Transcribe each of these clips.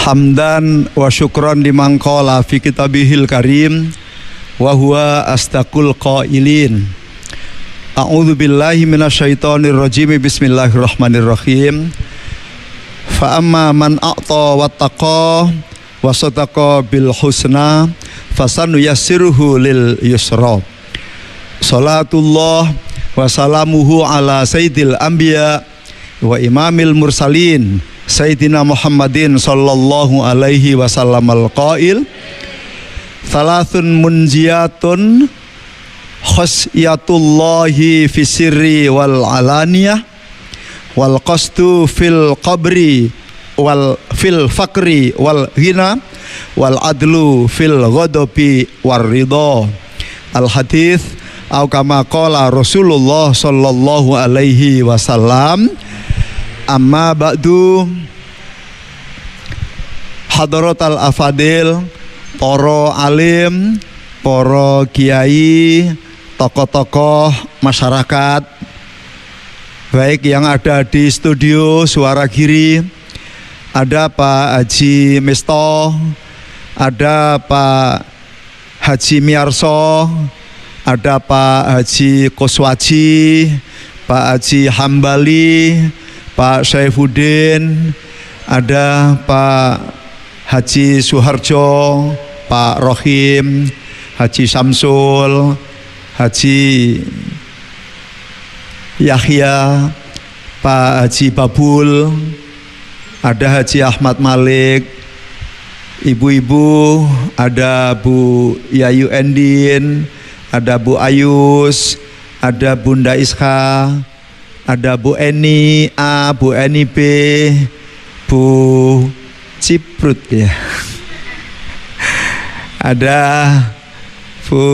Hamdan wa syukran liman qala fi kitabihil karim wa huwa astaqul qailin. A'udzu billahi minasyaitonir rajim. Bismillahirrahmanirrahim. Fa amma man a'ta wattaqa wa sadaqa bil husna fasanuyassiruhu lil yusra. Salatullah wa salamuhu ala sayyidil anbiya wa imamil mursalin Sayyidina Muhammadin sallallahu alaihi wasallam al-qail thalathun munjiyatun khasyatullahi fi sirri wal alaniyah wal qasdu fil qabri wal fil fakri wal ghina wal adlu fil ghadabi war ridha. Al hadits au kama qala Rasulullah sallallahu alaihi wasallam. Amma ba'du, hadaratal afadil, para alim, para kiai, tokoh-tokoh masyarakat, baik yang ada di studio Suara Giri, ada Pak Haji Misto, ada Pak Haji Miarso, ada Pak Haji Koswaji, Pak Haji Hambali, Pak Saifuddin, ada Pak Haji Suharjo, Pak Rohim, Haji Samsul, Haji Yahya, Pak Haji Babul, ada Haji Ahmad Malik, ibu-ibu, ada Bu Yayu Endin, ada Bu Ayus, ada Bunda Isha, ada Bu Eni A, Bu Eni B, Bu Ciprut ya. Ada Bu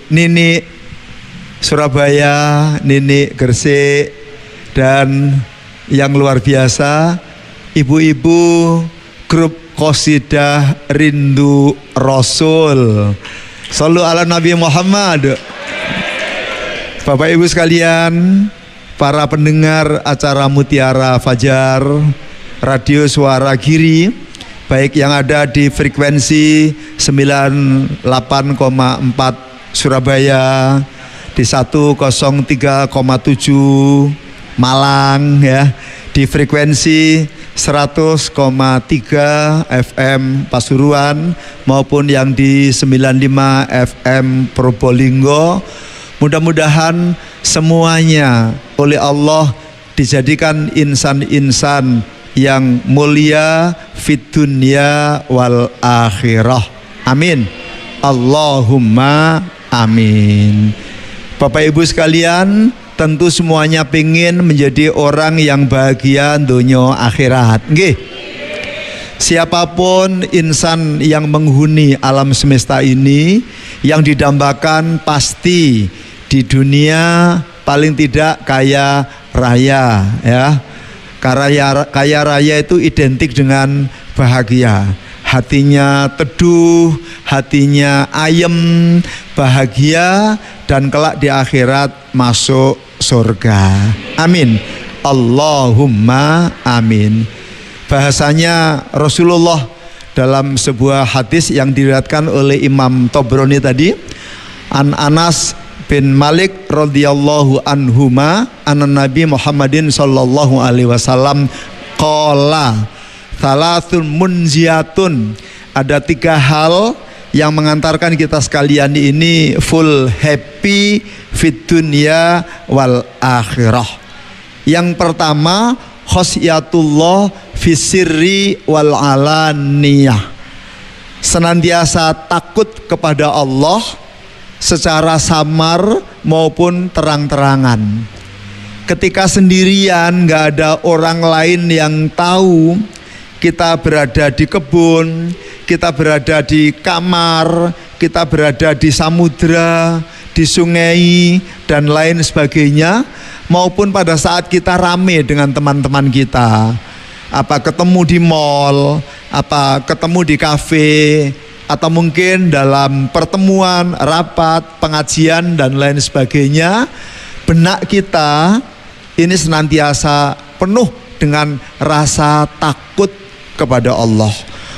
Nini Surabaya, Nini Gresik, dan yang luar biasa ibu-ibu grup Qasidah Rindu Rasul. Shallu ala Nabi Muhammad. Bapak Ibu sekalian, para pendengar acara Mutiara Fajar Radio Suara Giri, baik yang ada di frekuensi 98,4 Surabaya, di 103,7 Malang ya, di frekuensi 100,3 FM Pasuruan maupun yang di 95 FM Probolinggo. Mudah-mudahan semuanya oleh Allah dijadikan insan-insan yang mulia fid dunya wal akhirah. Amin. Allahumma amin. Bapak Ibu sekalian, tentu semuanya pengen menjadi orang yang bahagia dunia akhirat. Nggih. Siapapun insan yang menghuni alam semesta ini, yang didambakan pasti di dunia paling tidak kaya raya ya. Kaya raya itu identik dengan bahagia. Hatinya teduh, hatinya ayem, bahagia, dan kelak di akhirat masuk surga. Amin. Allahumma amin. Bahasanya Rasulullah dalam sebuah hadis yang diriwayatkan oleh Imam Tobroni tadi, an Anas bin Malik radhiyallahu anhuma anna Nabi Muhammadin sallallahu alaihi wasallam qala thalathun munjiyatun. Ada 3 hal yang mengantarkan kita sekalian ini full happy fit dunya wal akhirah. Yang pertama, khasyatullah fi sirri wal alaniyah. Senantiasa takut kepada Allah secara samar maupun terang-terangan. Ketika sendirian, gak ada orang lain yang tahu, kita berada di kebun, kita berada di kamar, kita berada di samudra, di sungai, dan lain sebagainya, maupun pada saat kita rame dengan teman-teman kita, apa ketemu di mall, apa ketemu di kafe, atau mungkin dalam pertemuan, rapat, pengajian, dan lain sebagainya, benak kita ini senantiasa penuh dengan rasa takut kepada Allah.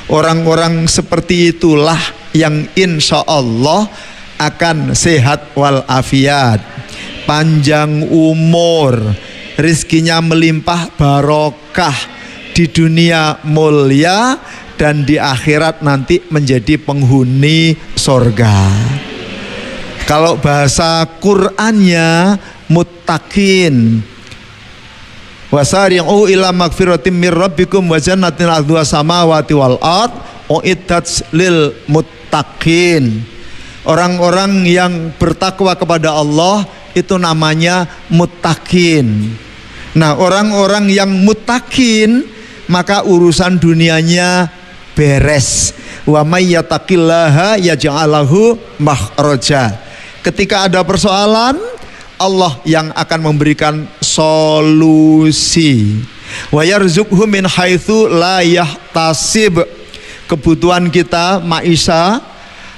Orang-orang seperti itulah yang insya Allah akan sehat walafiat, panjang umur, rizkinya melimpah barokah, di dunia mulia dan di akhirat nanti menjadi penghuni sorga. Kalau bahasa Qur'annya muttaqin, wasari'u ila magfiratim mir rabbikum wa jannatin 'arduha samawati wal ard uiddat lil muttaqin. Orang-orang yang bertakwa kepada Allah itu namanya muttaqin. Nah, orang-orang yang muttaqin maka urusan dunianya beres. Wa may yattaqillaha yaj'al lahu makhraja. Ketika ada persoalan, Allah yang akan memberikan solusi. Wa yarzuqhu min haitsu la yahtasib. Kebutuhan kita maisha,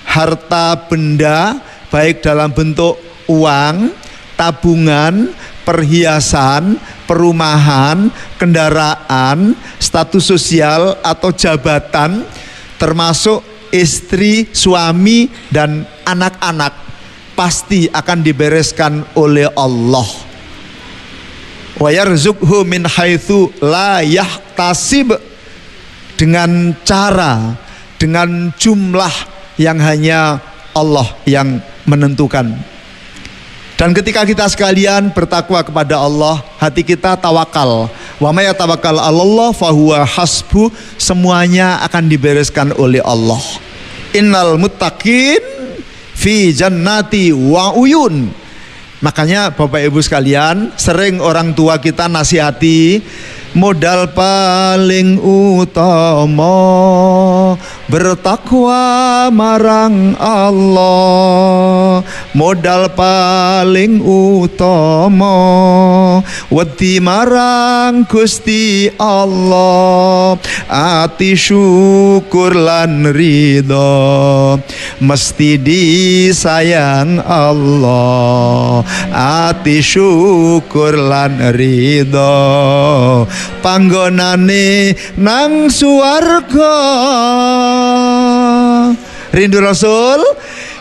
harta benda, baik dalam bentuk uang, tabungan, perhiasan, perumahan, kendaraan, status sosial atau jabatan, termasuk istri, suami dan anak-anak, pasti akan dibereskan oleh Allah. Wa yarzuqhu min haitsu la yahtasib, dengan cara, dengan jumlah yang hanya Allah yang menentukan. Dan ketika kita sekalian bertakwa kepada Allah, hati kita tawakal. Wa may yatawakkal 'alallah fahuwa hasbuh, semuanya akan dibereskan oleh Allah. Innal muttaqin fi jannati wa uyun. Makanya Bapak Ibu sekalian, sering orang tua kita nasihati, modal paling utama bertakwa marang Allah. Modal paling utama wedi marang Gusti Allah. Ati syukur lan ridho mesti disayang Allah. Ati syukur lan ridho panggonane nang suwarga. Rindu Rasul?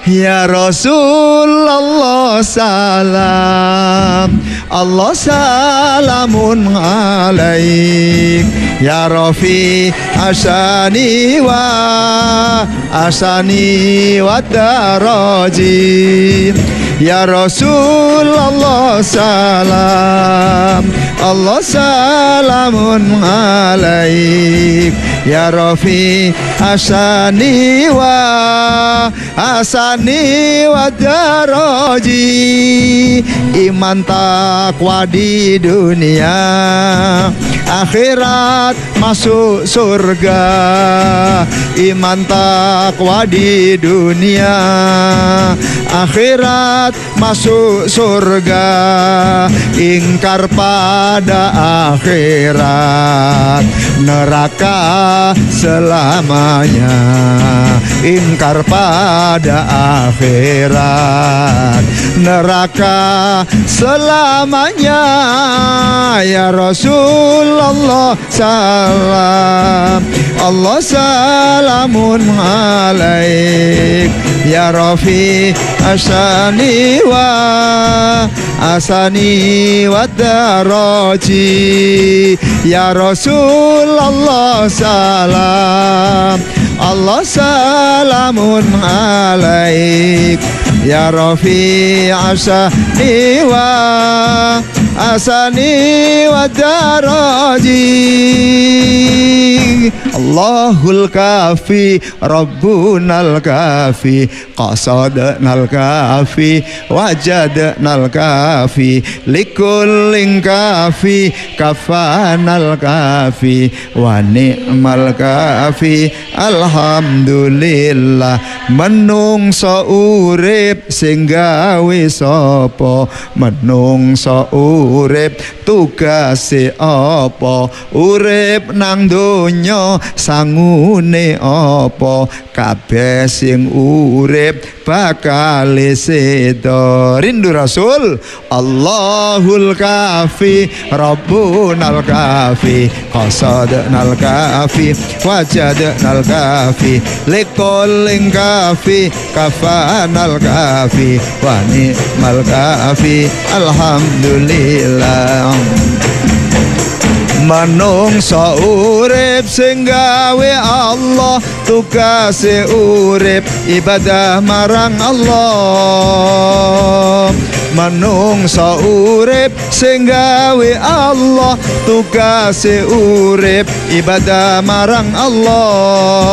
Ya Rasulullah salam, Allah salamun alaik. Ya Rafi asani wa daraji. Ya Rasulullah salam, Allah salamun alaik. Ya Rafi asani wa daraji. Iman takwa di dunia, akhirat masuk surga. Iman takwa di dunia, akhirat masuk surga. Ingkar pada akhirat, neraka selamanya. Ingkar pada akhirat, neraka selamanya. Ya Rasulullah salam, Allah salamun alaik. Ya Rafi asani wa daraji. Ya Rasulullah salam, Allah salamun alaik. Ya Rafi asani wa daraji. Allahul kafi Rabbunal kafi qasadnal kafi wajadnal kafi likullin kafi kafanal kafi wa ni'mal kafi Alhamdulillah menungso urip sing gawe sapa, menungso urip tugase apa, urip nang donya sangune apa, kabeh sing urip bakal sedo. Rindu Rasul. Allahul kafi Rabbunal kafi qasadnal kafi wajadnal kafi likulling kafi kafanal kafi wa ni'mal kafi. Alhamdulillah manungsa urip sing gawe Allah, tugase urip ibadah marang Allah. Manungsa urip sing gawe Allah, tugase urip ibadah marang Allah.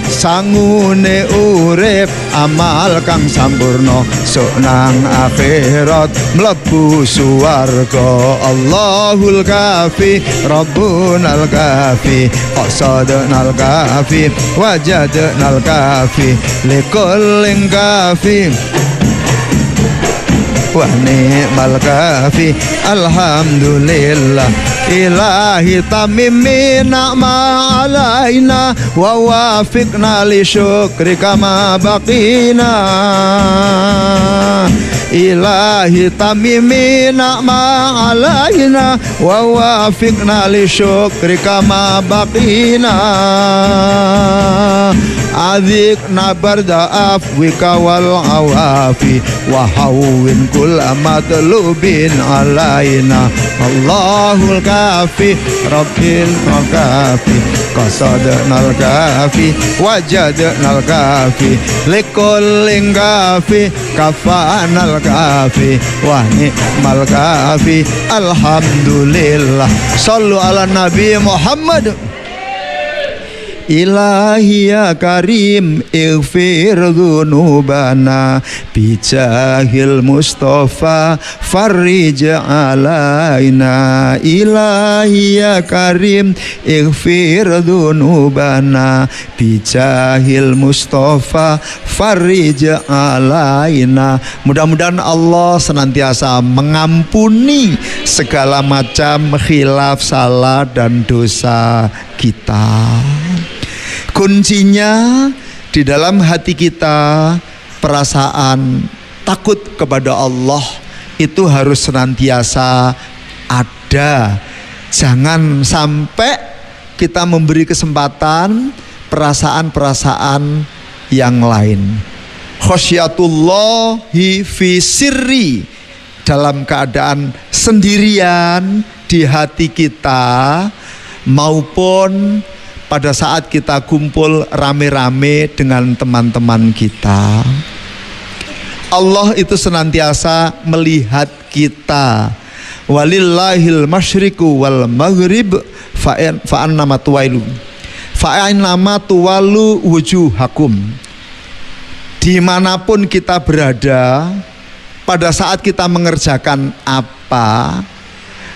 Sangune urip amal kang sampurna, sok nang akhirat mlebu swarga. Allahul kafi Rabbunal kafi qasadnal kafi wajadnal kafi likulling kafi wa ni'mal kafi. Alhamdulillah ilahi tamimi na'ma alaina wa wafiqna li syukrika ma baqina. Ilahi tamimi na'ma alaina wa wafiqna li syukrika ma baqina. Adhikna barda afwika wal awafi wa hawwin kulla matlubin alaina. Allahul kafi Rabbil kafi qasadnal kafi wajadnal kafi likulling kafi kafanal kafi wa ni'mal kafi. Alhamdulillah. Sallu ala Nabi Muhammad. Ilahi ya karim ighfir dhunubana bijahil Mustafa farrij alaina. Ilahi ya karim ighfir dhunubana bijahil Mustafa farrij alaina. Mudah-mudahan Allah senantiasa mengampuni segala macam khilaf, salah dan dosa kita. Kuncinya di dalam hati kita, perasaan takut kepada Allah itu harus senantiasa ada. Jangan sampai kita memberi kesempatan perasaan-perasaan yang lain. Khosyatullahi fi sirri, dalam keadaan sendirian di hati kita maupun pada saat kita kumpul rame-rame dengan teman-teman kita. Allah itu senantiasa melihat kita. Walillahil masyriqu wal maghrib fa'annama tuwailu fa'annama tuwalu wujuhakum. Dimanapun kita berada, pada saat kita mengerjakan apa,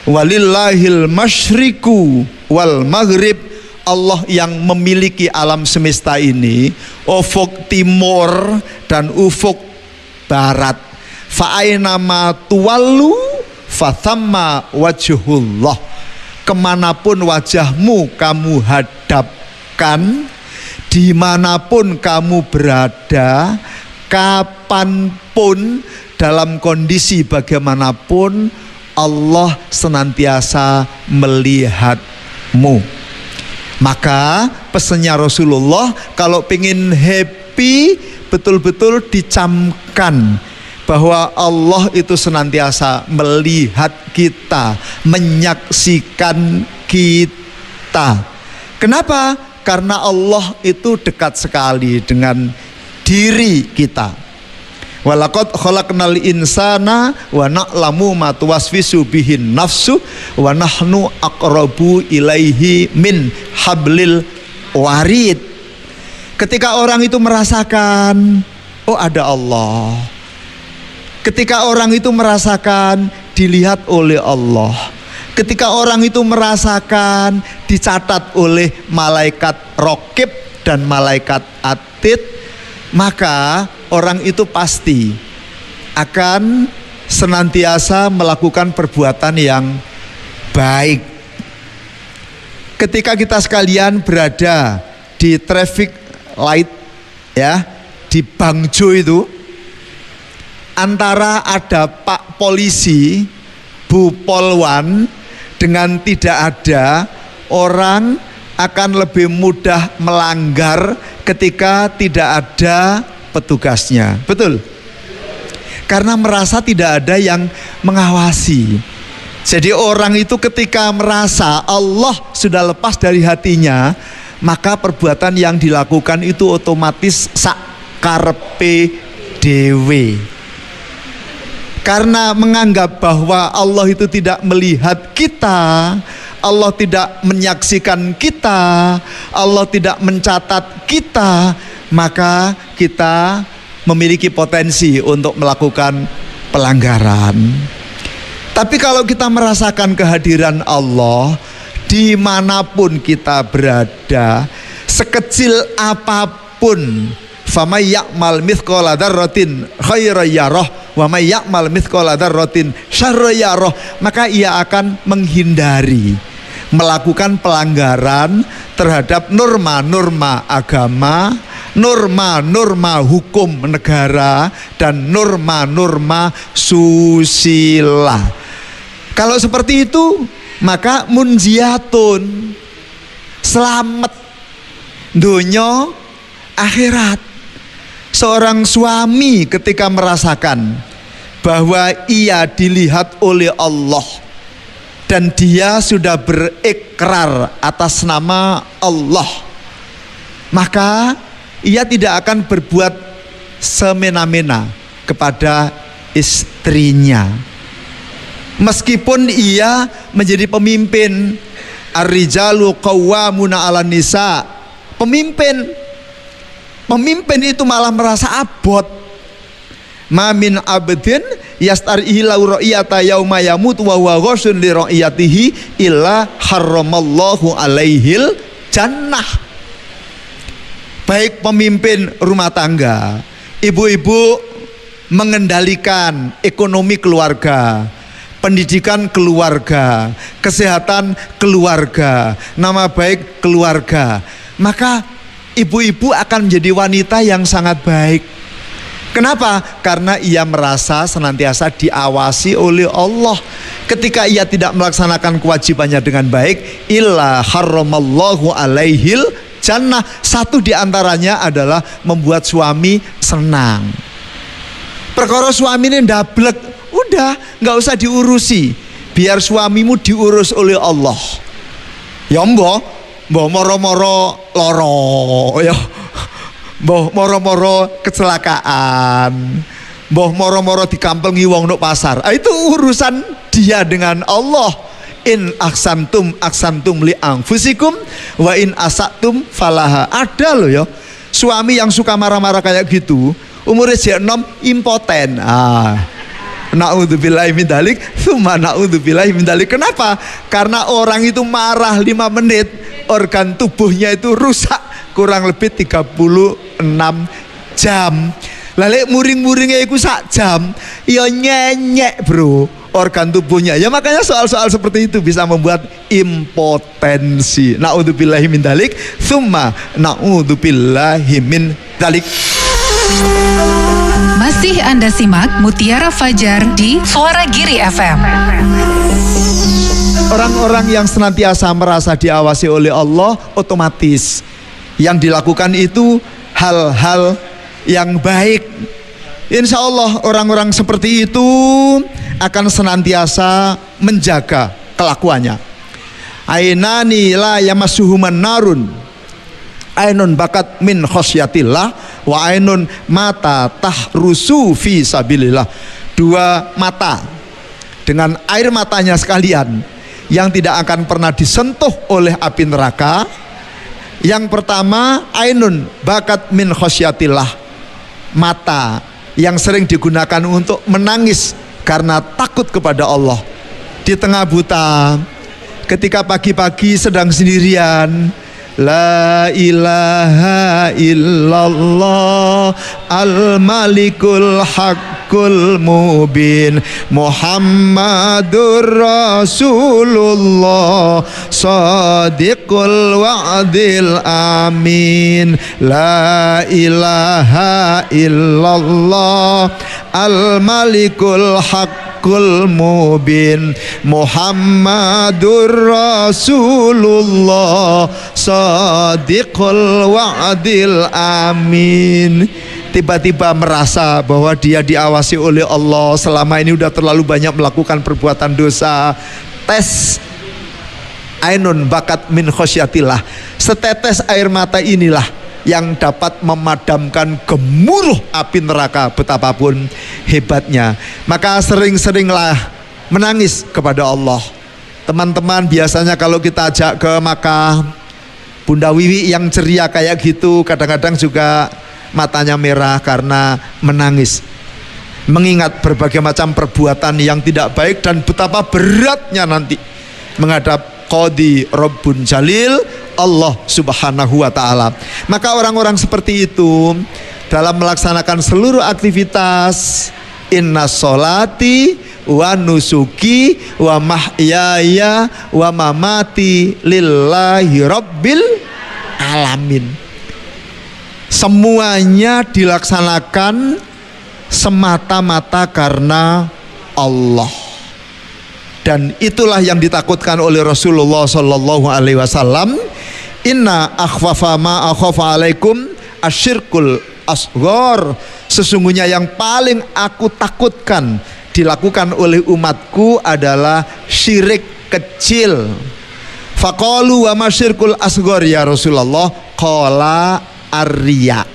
walillahil masyriqu wal maghrib, Allah yang memiliki alam semesta ini, ufuk timur dan ufuk barat. Fa'ainama tuwallu fathamma wajhullah. Kemanapun wajahmu kamu hadapkan, dimanapun kamu berada, kapanpun, dalam kondisi bagaimanapun, Allah senantiasa melihatmu. Maka pesannya Rasulullah, kalau pengen happy, betul-betul dicamkan bahwa Allah itu senantiasa melihat kita, menyaksikan kita. Kenapa? Karena Allah itu dekat sekali dengan diri kita. Walaqad khalaqnal insana wa na'lamu ma tuwaswisu bihin nafsu wa nahnu aqrabu ilaihi min hablil warid. Ketika orang itu merasakan, oh ada Allah. Ketika orang itu merasakan dilihat oleh Allah. Ketika orang itu merasakan, dicatat oleh malaikat raqib dan malaikat atid, maka orang itu pasti akan senantiasa melakukan perbuatan yang baik. Ketika kita sekalian berada di traffic light, ya, di Bangjo itu, antara ada Pak Polisi, Bu Polwan, dengan tidak ada, orang akan lebih mudah melanggar ketika tidak ada petugasnya. Betul? Karena merasa tidak ada yang mengawasi. Jadi orang itu ketika merasa Allah sudah lepas dari hatinya, maka perbuatan yang dilakukan itu otomatis sakarepe dewe. Karena menganggap bahwa Allah itu tidak melihat kita, Allah tidak menyaksikan kita, Allah tidak mencatat kita, maka kita memiliki potensi untuk melakukan pelanggaran. Tapi kalau kita merasakan kehadiran Allah dimanapun kita berada, sekecil apapun, famay ya'mal mithqala dzarratin khairan yarah wa may ya'mal mithqala dzarratin syarran yarah, maka ia akan menghindari melakukan pelanggaran terhadap norma-norma agama, norma-norma hukum negara, dan norma-norma susila. Kalau seperti itu, maka munjiatun, selamat dunia akhirat. Seorang suami ketika merasakan bahwa ia dilihat oleh Allah dan dia sudah berikrar atas nama Allah, maka ia tidak akan berbuat semena-mena kepada istrinya. Meskipun ia menjadi pemimpin, ar-rijalu qawwamuna 'alan nisa, pemimpin itu malah merasa abot. Ma min abdin yastarihi lau ra'iyata yauma yamut wa huwa ghasun li ra'iyatihi illa harramallahu alaihil jannah. Baik pemimpin rumah tangga, ibu-ibu mengendalikan ekonomi keluarga, pendidikan keluarga, kesehatan keluarga, nama baik keluarga, maka ibu-ibu akan menjadi wanita yang sangat baik. Kenapa? Karena ia merasa senantiasa diawasi oleh Allah. Ketika ia tidak melaksanakan kewajibannya dengan baik, illa harramallahu alaihil jannah. Satu diantaranya adalah membuat suami senang. Perkara suami ini ndablek, udah nggak usah diurusi, biar suamimu diurus oleh Allah. Ya mbok moro-moro loro, ya mbah moro-moro kecelakaan, mbah moro-moro dikampengi wong nuk pasar. Itu urusan dia dengan Allah. In aksantum li anfusikum wa in asatum falaha. Ada loh ya suami yang suka marah-marah kayak gitu, umurnya jek enom, impoten. Na'udzubillahi min dzalik, tsumma na'udzubillahi min dzalik. Kenapa? Karena orang itu marah 5 menit, organ tubuhnya itu rusak kurang lebih 36 jam. Lalu muring-muringnya itu sak jam, ya nyenyek bro organ tubuhnya. Ya makanya soal-soal seperti itu bisa membuat impotensi. Na'udzubillahi min dzalik, tsumma na'udzubillahi min dzalik. Masih Anda simak Mutiara Fajar di Suara Giri FM. Orang-orang yang senantiasa merasa diawasi oleh Allah, otomatis yang dilakukan itu hal-hal yang baik. Insya Allah orang-orang seperti itu akan senantiasa menjaga kelakuannya. Ainani la yamassuhuman narun, ainun bakat min khosyatillah, wa ainun mata tahrusu fi sabilillah. 2 mata dengan air matanya sekalian yang tidak akan pernah disentuh oleh api neraka. Yang pertama, ainun bakat min khosyatillah, mata yang sering digunakan untuk menangis karena takut kepada Allah. di tengah buta, ketika pagi-pagi sedang sendirian, la ilaha illallah al-malikul haqqul mubin Muhammadur Rasulullah sadiqul wa'dil amin, la ilaha illallah al-malikul haqqul mubin Muhammadur Rasulullah sadiqul wa'dil amin. Tiba-tiba merasa bahwa dia diawasi oleh Allah, selama ini udah terlalu banyak melakukan perbuatan dosa. Tes ainun bakat min khosyatillah, setetes air mata inilah yang dapat memadamkan gemuruh api neraka betapapun hebatnya. Maka sering-seringlah menangis kepada Allah. Teman-teman, biasanya kalau kita ajak ke Makkah, Bunda Wiwi yang ceria kayak gitu kadang-kadang juga matanya merah karena menangis, mengingat berbagai macam perbuatan yang tidak baik dan betapa beratnya nanti menghadap Qadi Rabbun Jalil, Allah Subhanahu wa ta'ala. Maka orang-orang seperti itu dalam melaksanakan seluruh aktivitas, inna sholati wa nusuki wa mahyaya wa mamati lillahi rabbil alamin. Semuanya dilaksanakan semata-mata karena Allah. Dan itulah yang ditakutkan oleh Rasulullah sallallahu alaihi wasallam. Inna akhwafa ma akhafa alaikum asyirkul asghar. Sesungguhnya yang paling aku takutkan dilakukan oleh umatku adalah syirik kecil. Faqalu wa masyirkul asghar ya Rasulullah? Qala ar-riya.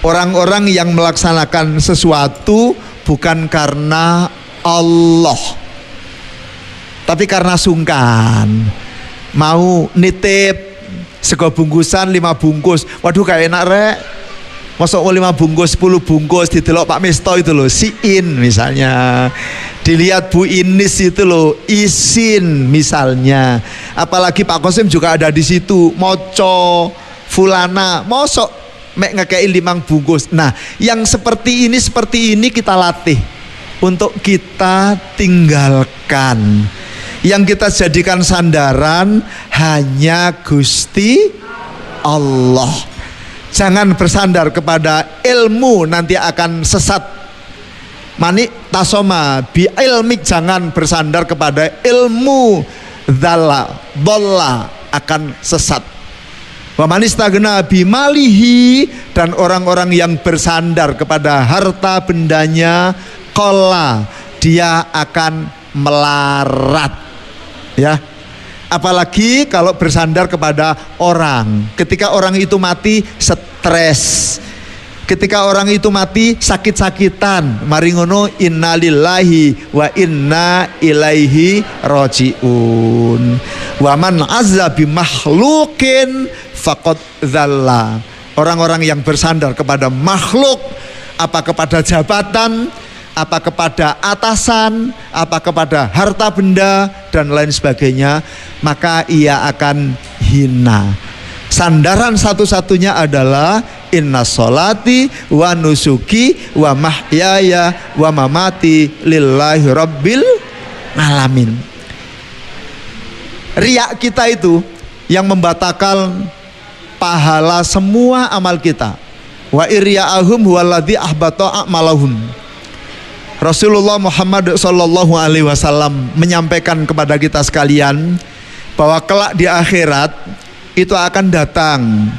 Orang-orang yang melaksanakan sesuatu bukan karena Allah, tapi karena sungkan, mau nitip sego bungkusan 5 bungkus, waduh gak enak rek, masuk 5 bungkus 10 bungkus, didelok Pak Misto itu loh, Siin misalnya, dilihat Bu Inis itu loh, Isin misalnya, apalagi Pak Kosim juga ada di situ, moco fulana, mosok mek ngekei 5 bungkus. Nah, yang seperti ini kita latih untuk kita tinggalkan. Yang kita jadikan sandaran hanya Gusti Allah. Jangan bersandar kepada ilmu, nanti akan sesat. Mani tasoma bi ilmik, jangan bersandar kepada ilmu, dzalla bolla, akan sesat. Wa man istaghna bimalihi, dan orang-orang yang bersandar kepada harta bendanya, qalla, dia akan melarat. Ya. Apalagi kalau bersandar kepada orang. Ketika orang itu mati stres. Ketika orang itu mati sakit-sakitan. Mari ngono innalillahi wa inna ilaihi rajiun. Wa man azza bi makhluqin faqad dzalla. Orang-orang yang bersandar kepada makhluk, apa kepada jabatan, apa kepada atasan, apa kepada harta benda dan lain sebagainya, maka ia akan hina. Sandaran satu-satunya adalah inna sholati wa nusuki wa mahyaya wa mamati lillahi rabbil alamin. Riak kita itu yang membatalkan pahala semua amal kita. Wa irya'ahum huwaladzi ahbata a'malahum. Rasulullah Muhammad sallallahu alaihi wasallam menyampaikan kepada kita sekalian bahwa kelak di akhirat itu akan datang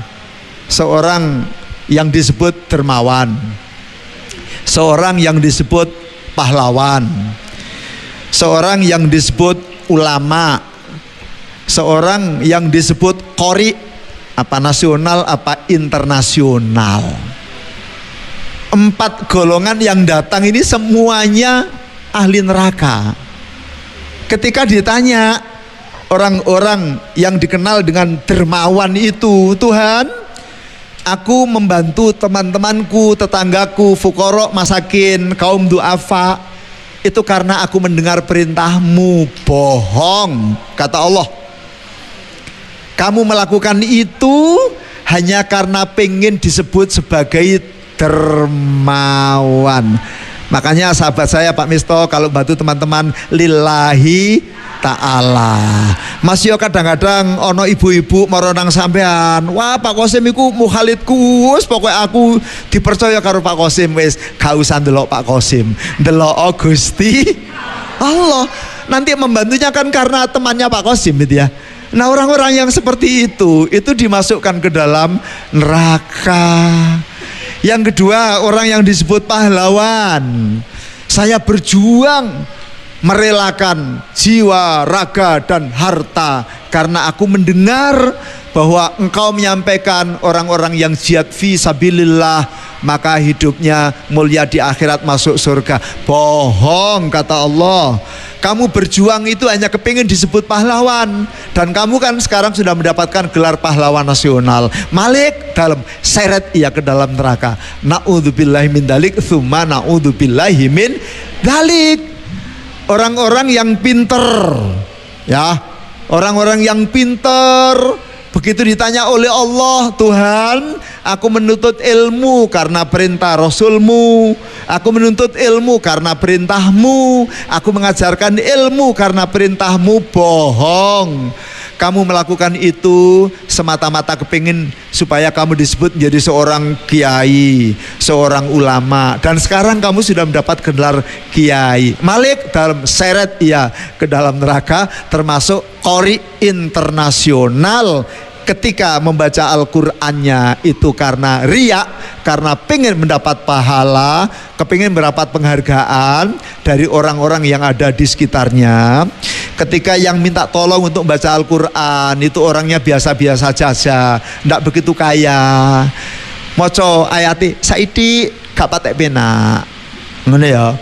seorang yang disebut dermawan, seorang yang disebut pahlawan, seorang yang disebut ulama, seorang yang disebut qori, apa nasional apa internasional. 4 golongan yang datang ini semuanya ahli neraka. Ketika ditanya orang-orang yang dikenal dengan dermawan itu, Tuhan, aku membantu teman-temanku, tetanggaku, fuqara, masakin, kaum duafa, itu karena aku mendengar perintahmu. Bohong, kata Allah. Kamu melakukan itu hanya karena pengen disebut sebagai dermawan. Makanya sahabat saya Pak Misto kalau bantu teman-teman lillahi ta'ala. Mas yo kadang-kadang ono ibu-ibu maronang sampean, wah Pak Kosim iku mukhalidku, wis pokoke aku dipercaya karo Pak Kosim, wis gak usah ndelok Pak Kosim, ndelok Gusti Allah. Nanti membantunya kan karena temannya Pak Kosim gitu ya. Nah orang-orang yang seperti itu dimasukkan ke dalam neraka. Yang kedua, orang yang disebut pahlawan. Saya berjuang merelakan jiwa, raga, dan harta karena aku mendengar bahwa engkau menyampaikan orang-orang yang jihad fi sabilillah maka hidupnya mulia di akhirat, masuk surga. Bohong, kata Allah. Kamu berjuang itu hanya kepingin disebut pahlawan, dan kamu kan sekarang sudah mendapatkan gelar pahlawan nasional. Malik dalam seret ia ke dalam neraka. Na'udzubillahi min dalik, tsumma na'udzubillahi min dalik. Orang-orang yang pinter, ya, orang-orang yang pinter begitu ditanya oleh Allah, Tuhan, aku menuntut ilmu karena perintah Rasulmu, aku menuntut ilmu karena perintahmu, aku mengajarkan ilmu karena perintahmu. Bohong. Kamu melakukan itu semata-mata kepingin supaya kamu disebut menjadi seorang kiai, seorang ulama, dan sekarang kamu sudah mendapat gelar kiai. Malik dalam seret ia ke dalam neraka, termasuk qori internasional. Ketika membaca Al-Qur'annya itu karena riya, karena pengen mendapat pahala, kepingin mendapat penghargaan dari orang-orang yang ada di sekitarnya. Ketika yang minta tolong untuk baca Al-Qur'an itu orangnya biasa-biasa saja, tidak begitu kaya. Moco ayati saiki gak patek pena, ngono ya.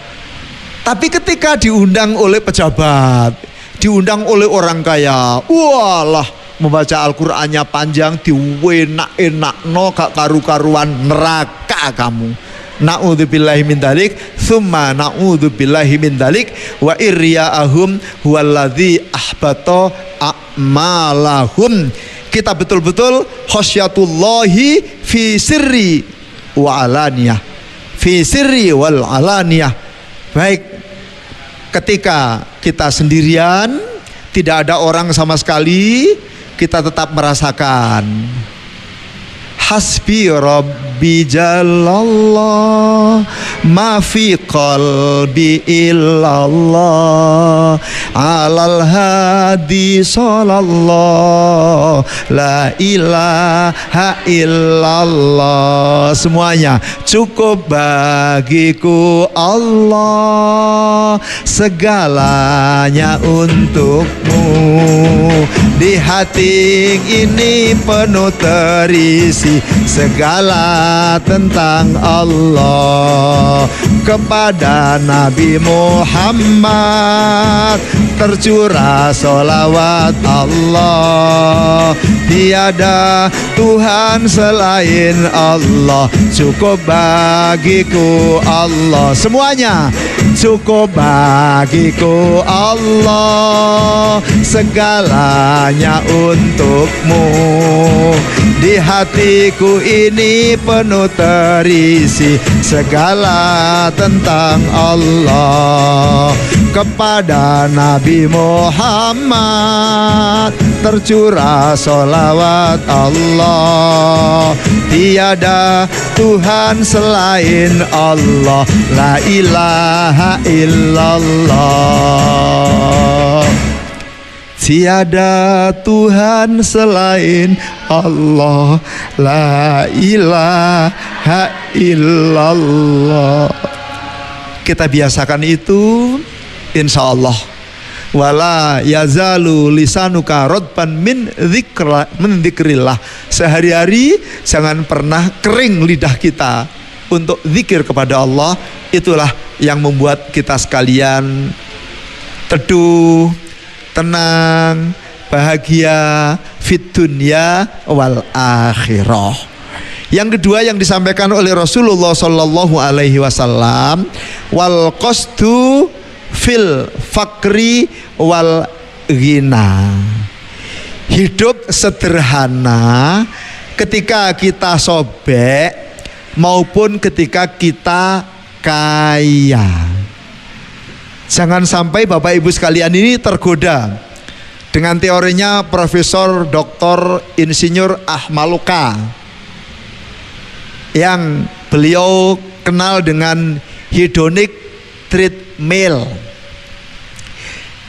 Tapi ketika diundang oleh pejabat, diundang oleh orang kaya, walah, membaca Al-Qur'annya panjang, diwenak-enakno gak karu-karuan, neraka kamu. Na'udzubillahi min dalik, tsumma na'udzubillahi min dalik, wa irya'ahum huwallazi ahbata a'malahum. Kita betul-betul khasyatullahi fi sirri wa alaniyah, fi sirri wal alaniyah. Baik, ketika kita sendirian, tidak ada orang sama sekali, kita tetap merasakan hasbi rabbi jalallah ma fi qalbi illallah alal hadi sallallahu la ilaha illallah. Semuanya cukup bagiku Allah, segalanya untukmu. Di hati ini penuh terisi segala tentang Allah. Kepada Nabi Muhammad tercurah sholawat Allah. Tiada Tuhan selain Allah, cukup bagiku Allah. Semuanya cukup bagiku Allah, segalanya untukmu. Di hatiku ini penuh terisi segala tentang Allah. Kepada Nabi Muhammad tercurah sholawat Allah. Tiada Tuhan selain Allah, la ilaha illallah. Tiada Tuhan selain Allah, la ilaha illallah. Kita biasakan itu, insya Allah. Wala yazalu lisanuka rodban min dzikrillah. Sehari-hari jangan pernah kering lidah kita untuk zikir kepada Allah. Itulah yang membuat kita sekalian teduh, tenang, bahagia fit dunya wal akhirah. Yang kedua yang disampaikan oleh Rasulullah sallallahu alaihi wasallam, wal qasdu fil fakri wal ghina. Hidup sederhana ketika kita sobek maupun ketika kita kaya. Jangan sampai Bapak Ibu sekalian ini tergoda dengan teorinya Profesor Dr. Insinyur Ahmaluka yang beliau kenal dengan hedonic treadmill.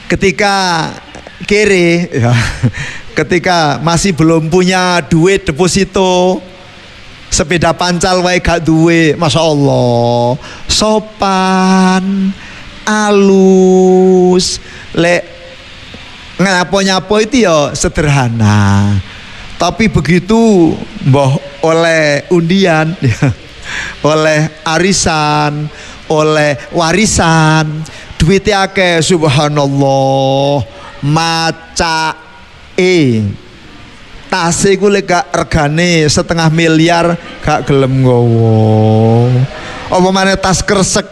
Ketika kere ya, ketika masih belum punya duit deposito, sepeda pancal wae gak duwe, Masya Allah, sopan, alus, lek ngapo-nyapo itu ya sederhana. Tapi begitu mbah oleh undian ya, oleh arisan, oleh warisan, duitnya akeh, subhanallah, maca tase ku lek gak regane 1,5 miliar gak gelem nggowo. Apa maneh tas kresek.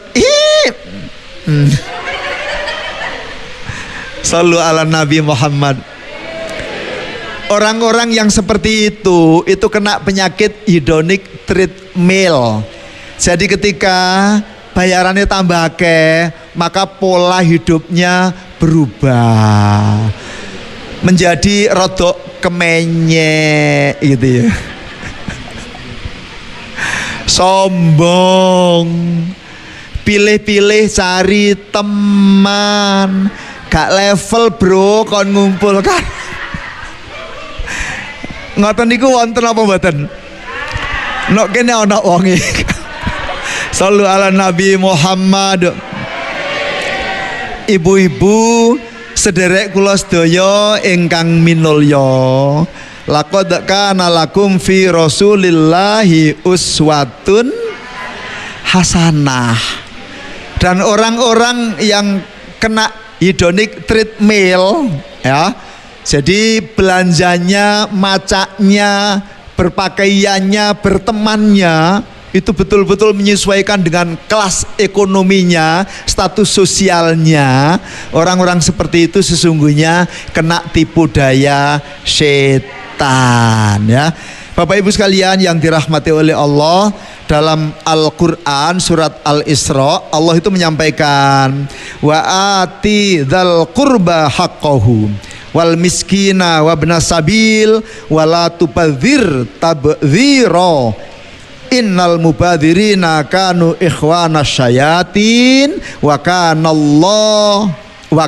Sallu ala Nabi Muhammad. Orang-orang yang seperti itu kena penyakit hedonic treadmill. Jadi ketika bayarannya tambah akeh, maka pola hidupnya berubah menjadi rodok kemenyek gitu ya. Sombong, pilih-pilih cari teman, gak level bro kon ngumpul kan. Ngoten niku wonten apa mboten? Nok kene ana wonge. Sallu ala Nabi Muhammad. Ibu-ibu sederek kula sedaya ingkang minulya, laqad kana lakum fi Rasulillahi uswatun hasanah. Dan orang-orang yang kena hedonic treadmill ya, jadi belanjanya, macaknya, berpakaiannya, bertemannya itu betul-betul menyesuaikan dengan kelas ekonominya, status sosialnya. Orang-orang seperti itu sesungguhnya kena tipu daya setan ya. Bapak Ibu sekalian yang dirahmati oleh Allah, dalam Al-Quran surat Al-Isra Allah itu menyampaikan wa ati dzal qurba haqqahu wal miskina wa ibnas sabil wala tubadzir tabdzira innal mubadzirina kanu ikhwanas syayatin wa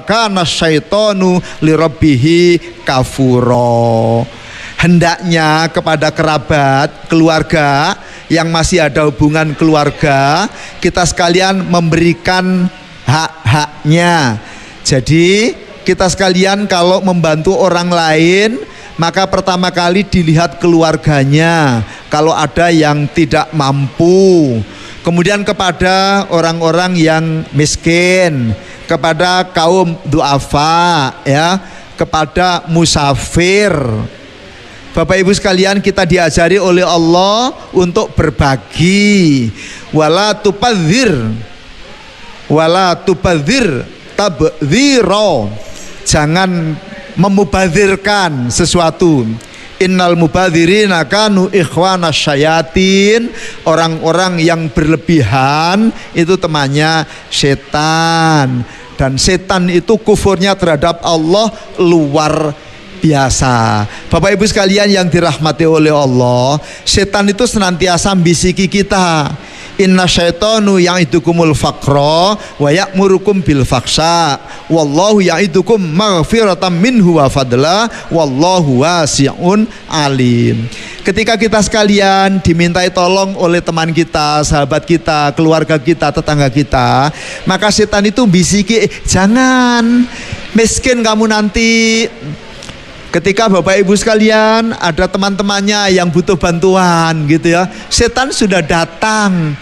kana syaitanu lirabbihi kafura. Hendaknya kepada kerabat, keluarga yang masih ada hubungan keluarga, kita sekalian memberikan hak-haknya. Jadi kita sekalian kalau membantu orang lain, maka pertama kali dilihat keluarganya kalau ada yang tidak mampu. Kemudian kepada orang-orang yang miskin, kepada kaum duafa ya, kepada musafir. Bapak Ibu sekalian, kita diajari oleh Allah untuk berbagi. Wala tubadzir tabdzira. Jangan memubadzirkan sesuatu. Innal mubadzirina kanu ikhwanas syayatin. Orang-orang yang berlebihan itu temannya setan. Dan setan itu kufurnya terhadap Allah luar biasa. Bapak Ibu sekalian yang dirahmati oleh Allah, setan itu senantiasa bisiki kita. Inna syaitanu ya'idukumul faqra wa ya'murukum bil faksha wallahu ya'idukum maghfiratan minhu wa fadla wallahu wasi'un alim. Ketika kita sekalian dimintai tolong oleh teman kita, sahabat kita, keluarga kita, tetangga kita, maka setan itu bisiki, jangan miskin kamu nanti. Ketika Bapak Ibu sekalian ada teman-temannya yang butuh bantuan gitu ya, setan sudah datang.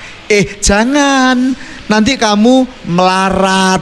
Jangan, nanti kamu melarat,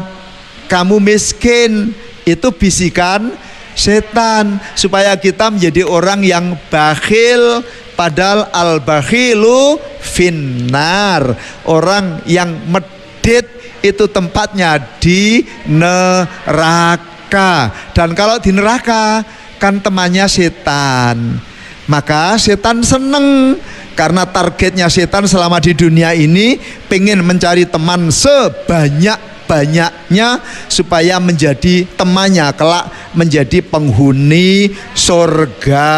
kamu miskin. Itu bisikan setan supaya kita menjadi orang yang bakhil, padahal al-bakhilu finnar, orang yang medit itu tempatnya di neraka. Dan kalau di neraka kan temannya setan. Maka setan seneng, karena targetnya setan selama di dunia ini pengen mencari teman sebanyak-banyaknya supaya menjadi temannya kelak menjadi penghuni surga.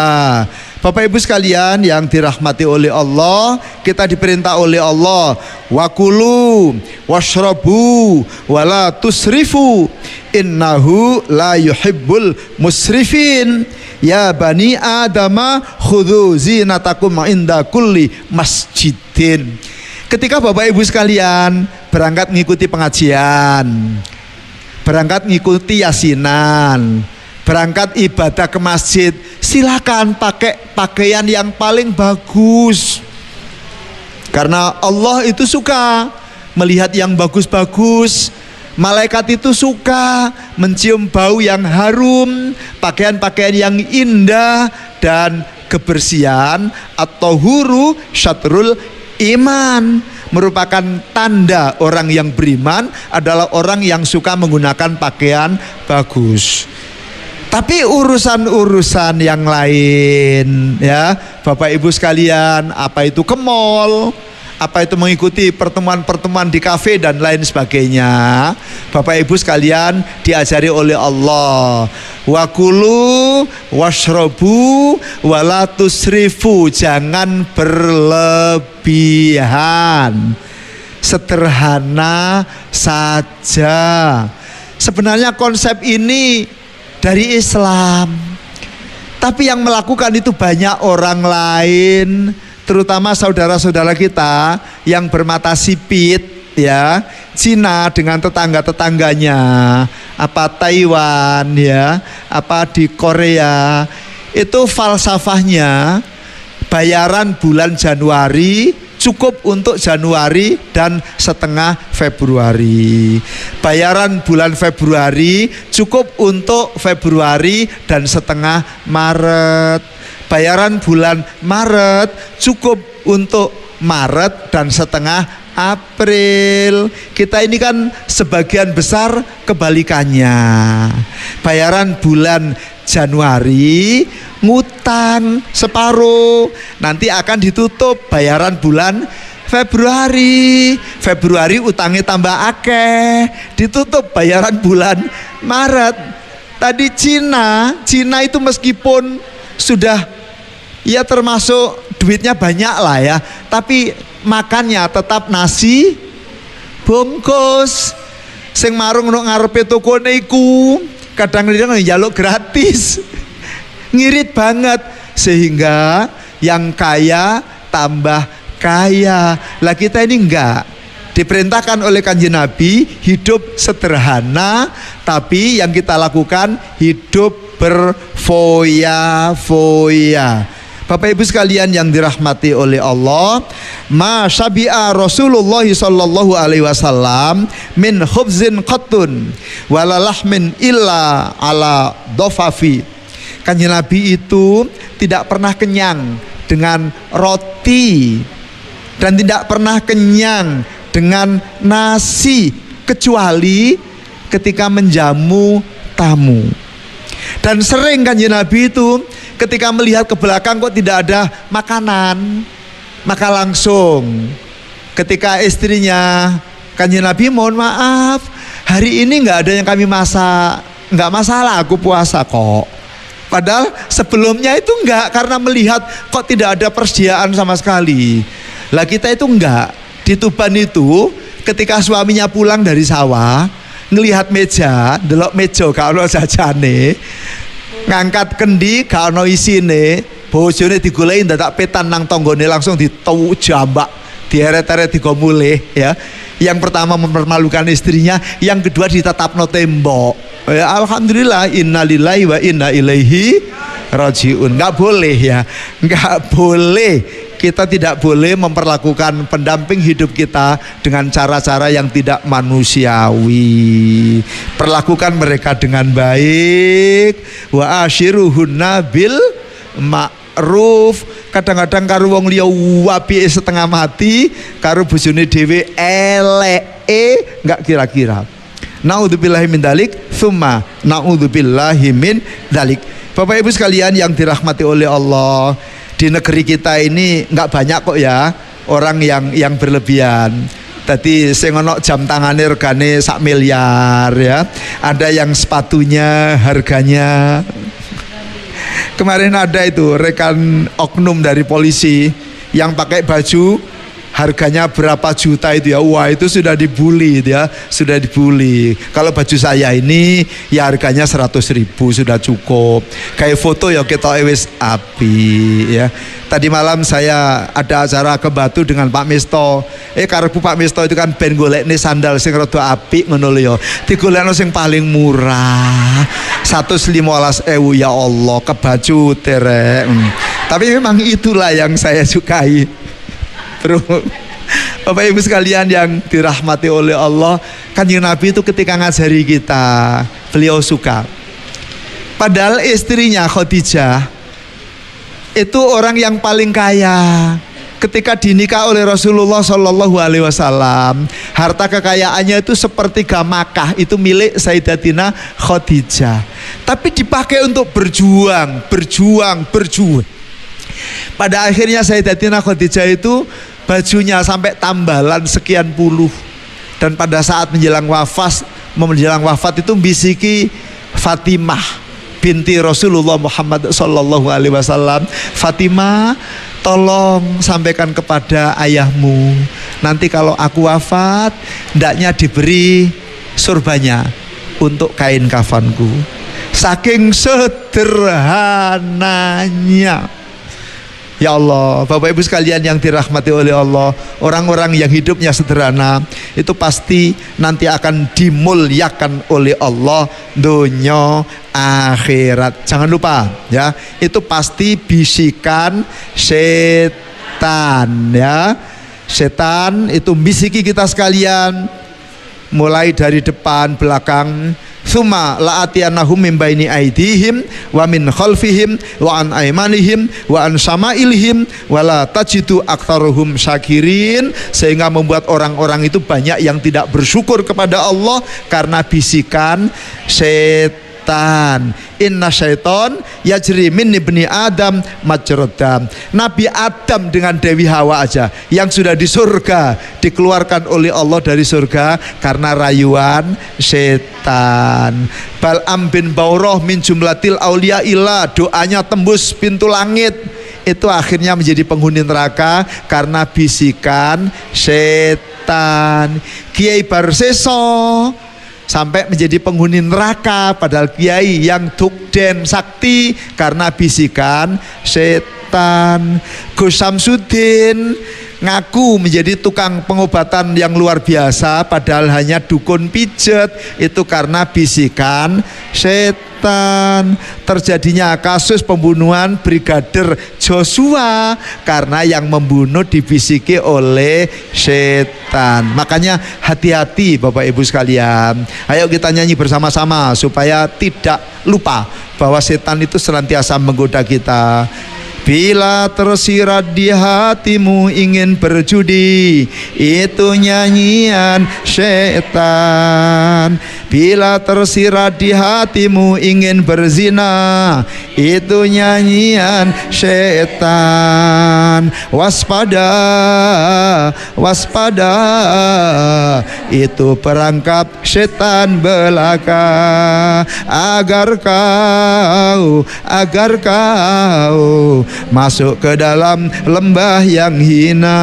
Bapak Ibu sekalian yang dirahmati oleh Allah, kita diperintah oleh Allah, wakulu washrabu wala tusrifu innahu la yuhibbul musrifin. Ya bani adama khudhu zinatakum inda kulli masjidin. Ketika Bapak Ibu sekalian berangkat mengikuti pengajian, berangkat mengikuti yasinan, berangkat ibadah ke masjid, silakan pakai pakaian yang paling bagus. Karena Allah itu suka melihat yang bagus-bagus. Malaikat itu suka mencium bau yang harum, pakaian-pakaian yang indah, dan kebersihan atau huru syatrul iman. Merupakan tanda orang yang beriman adalah orang yang suka menggunakan pakaian bagus. Tapi urusan-urusan yang lain, ya Bapak Ibu sekalian, apa itu ke mall, apa itu mengikuti pertemuan-pertemuan di kafe dan lain sebagainya, Bapak Ibu sekalian diajari oleh Allah, wakulu washrobu wala tusrifu, jangan berlebihan, sederhana saja. Sebenarnya konsep ini dari Islam, tapi yang melakukan itu banyak orang lain, terutama saudara-saudara kita yang bermata sipit, ya, Cina dengan tetangga-tetangganya, apa Taiwan, ya, apa di Korea, itu falsafahnya bayaran bulan Januari cukup untuk Januari dan setengah Februari. Bayaran bulan Februari cukup untuk Februari dan setengah Maret. Bayaran bulan Maret cukup untuk Maret dan setengah April. Kita ini kan sebagian besar kebalikannya. Bayaran bulan Januari ngutang separuh, nanti akan ditutup bayaran bulan Februari. Februari utangnya tambah akeh, ditutup bayaran bulan Maret. Tadi Cina itu meskipun sudah ya termasuk duitnya banyak lah ya, tapi makannya tetap nasi bungkus. Sing marung nuk ngarepe tokone iku kadang-kadang njaluk gratis. Ngirit banget, sehingga yang kaya tambah kaya. Lah kita ini enggak. Diperintahkan oleh Kanjeng Nabi hidup sederhana, tapi yang kita lakukan hidup berfoya-foya. Bapak Ibu sekalian yang dirahmati oleh Allah, ma syabi'a Rasulullah sallallahu alaihi wasallam min khubzin qattun wala lahmin illa ala dhafafi. Kanjeng Nabi itu tidak pernah kenyang dengan roti dan tidak pernah kenyang dengan nasi kecuali ketika menjamu tamu. Dan sering Kanjeng Nabi itu ketika melihat ke belakang kok tidak ada makanan, maka langsung ketika istrinya, Kanjeng Nabi mohon maaf, hari ini nggak ada yang kami masak. Nggak masalah, aku puasa kok. Padahal sebelumnya itu enggak, karena melihat kok tidak ada persediaan sama sekali. Lah kita itu enggak. Di Tuban itu ketika suaminya pulang dari sawah, ngelihat meja, delok meja gak ono jajane, ngangkat kendi gak ono isine, bojone digoleki dadak petan nang tanggane langsung ditau jambak, dieret-eret digo mulih, ya. Yang pertama mempermalukan istrinya, yang kedua ditatapno tembok. Ya, alhamdulillah, innalillahi wa inna ilaihi rajiun. Enggak boleh ya, enggak boleh. Kita tidak boleh memperlakukan pendamping hidup kita dengan cara-cara yang tidak manusiawi. Perlakukan mereka dengan baik. Wa ashiruhunna bil ma'ruf. Kadang-kadang karo wong liya apike setengah mati, karo bojone dhewe elek. nggak kira-kira. Naudzubillahi min dalik, tsumma naudzubillahi min dalik. Bapak Ibu sekalian yang dirahmati oleh Allah, di negeri kita ini nggak banyak kok ya orang yang berlebihan. Tadi saya ngono jam tangannya regane 1 miliar ya. Ada yang sepatunya harganya. Kemarin ada itu rekan oknum dari polisi yang pakai baju harganya berapa juta itu ya. Wah, itu sudah dibully ya, sudah dibully. Kalau baju saya ini ya harganya 100.000 sudah cukup. Kayak foto ya kita wis api ya. Tadi malam saya ada acara ke Batu dengan Pak Misto. Karepku Pak Misto itu kan ben golekne sandal sing rada apik ngono lho ya. Digolekno sing paling murah. 115.000 ya Allah, ke baju terek. Tapi memang itulah yang saya sukai. Bro, Bapak Ibu sekalian yang dirahmati oleh Allah, Kanjeng Nabi itu ketika ngajari kita, beliau suka. Padahal istrinya Khadijah itu orang yang paling kaya. Ketika dinikah oleh Rasulullah Shallallahu Alaihi Wasallam, harta kekayaannya itu sepertiga Makkah itu milik Sayyidatina Khadijah. Tapi dipakai untuk berjuang. Pada akhirnya Sayyidatina Khadijah itu bajunya sampai tambalan sekian puluh. Dan pada saat menjelang wafat itu bisiki Fatimah binti Rasulullah Muhammad sallallahu alaihi wasallam, Fatimah, tolong sampaikan kepada ayahmu, nanti kalau aku wafat hendaknya diberi surbanya untuk kain kafanku. Saking sederhananya. Ya Allah, Bapak Ibu sekalian yang dirahmati oleh Allah, orang-orang yang hidupnya sederhana itu pasti nanti akan dimuliakan oleh Allah dunia akhirat. Jangan lupa ya, itu pasti bisikan setan ya. Setan itu bisiki kita sekalian mulai dari depan, belakang. Summa la'atiyannahum min baini aidihim wa min khalfihim wa an aymanihim wa an syama'ilhim wa la tajidu aktsaruhum syakirin, sehingga membuat orang-orang itu banyak yang tidak bersyukur kepada Allah karena bisikan setan. Inna syaiton yajri min ibni Adam majradam. Nabi Adam dengan Dewi Hawa aja yang sudah di surga dikeluarkan oleh Allah dari surga karena rayuan setan. Bal'am bin Baurah min jumlatil auliya illa, doanya tembus pintu langit, itu akhirnya menjadi penghuni neraka karena bisikan setan. Kiai Barseso sampai menjadi penghuni neraka padahal kiai yang tukden sakti karena bisikan setan. Gus Samsudin ngaku menjadi tukang pengobatan yang luar biasa padahal hanya dukun pijet, itu karena bisikan setan. Terjadinya kasus pembunuhan Brigadir Joshua karena yang membunuh dibisiki oleh setan. Makanya hati-hati Bapak Ibu sekalian. Ayo kita nyanyi bersama-sama supaya tidak lupa bahwa setan itu senantiasa menggoda kita. Bila tersirat di hatimu ingin berjudi, itu nyanyian setan. Bila tersirat di hatimu ingin berzina, itu nyanyian setan. Waspada, waspada, itu perangkap setan belaka. Agar kau masuk ke dalam lembah yang hina.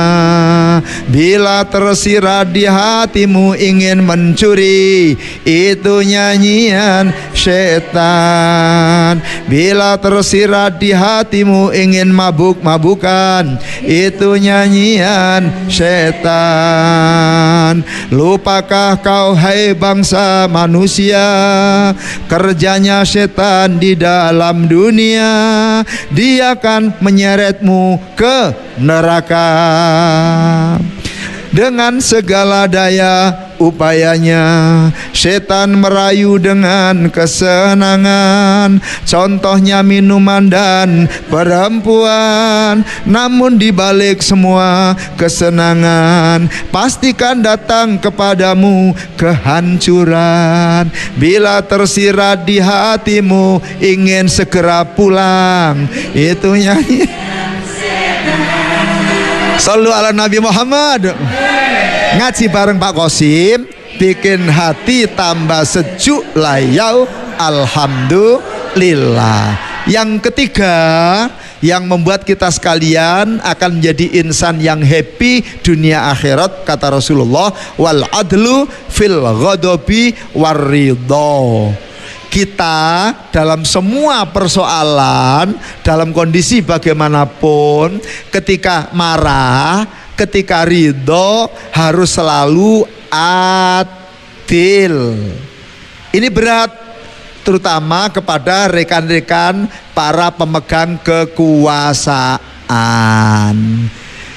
Bila tersirat di hatimu ingin mencuri, itu nyanyian setan. Bila tersirat di hatimu ingin mabuk-mabukan, itu nyanyian setan. Lupakah kau hai bangsa manusia, kerjanya setan di dalam dunia, dia akan menyeretmu ke neraka. Dengan segala daya upayanya setan merayu dengan kesenangan, contohnya minuman dan perempuan. Namun dibalik semua kesenangan pastikan datang kepadamu kehancuran. Bila tersirat di hatimu ingin segera pulang, itu nyanyi. Sallu ala Nabi Muhammad. Ngaji bareng Pak Qasim bikin hati tambah sejuk layau. Alhamdulillah. Yang ketiga yang membuat kita sekalian akan menjadi insan yang happy dunia akhirat, kata Rasulullah, wal adlu fil ghadabi waridho. Kita dalam semua persoalan, dalam kondisi bagaimanapun, ketika marah, ketika ridho, harus selalu adil. Ini berat, terutama kepada rekan-rekan para pemegang kekuasaan.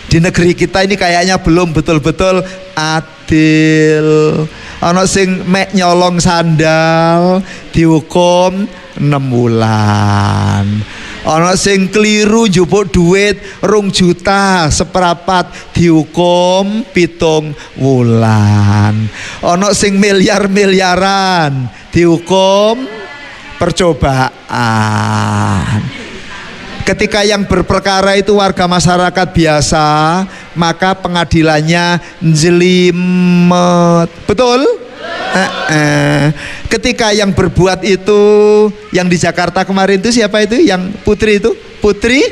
Di negeri kita ini kayaknya belum betul-betul adil. Ono sing mek nyolong sandal dihukum 6 bulan. Ono sing keliru njupuk duit 2 juta seperapat dihukum 7 bulan. Ono sing miliar-miliaran dihukum percobaan. Ketika yang berperkara itu warga masyarakat biasa, maka pengadilannya jelimet. Betul? Ketika yang berbuat itu, yang di Jakarta kemarin itu siapa itu? Yang putri itu? Putri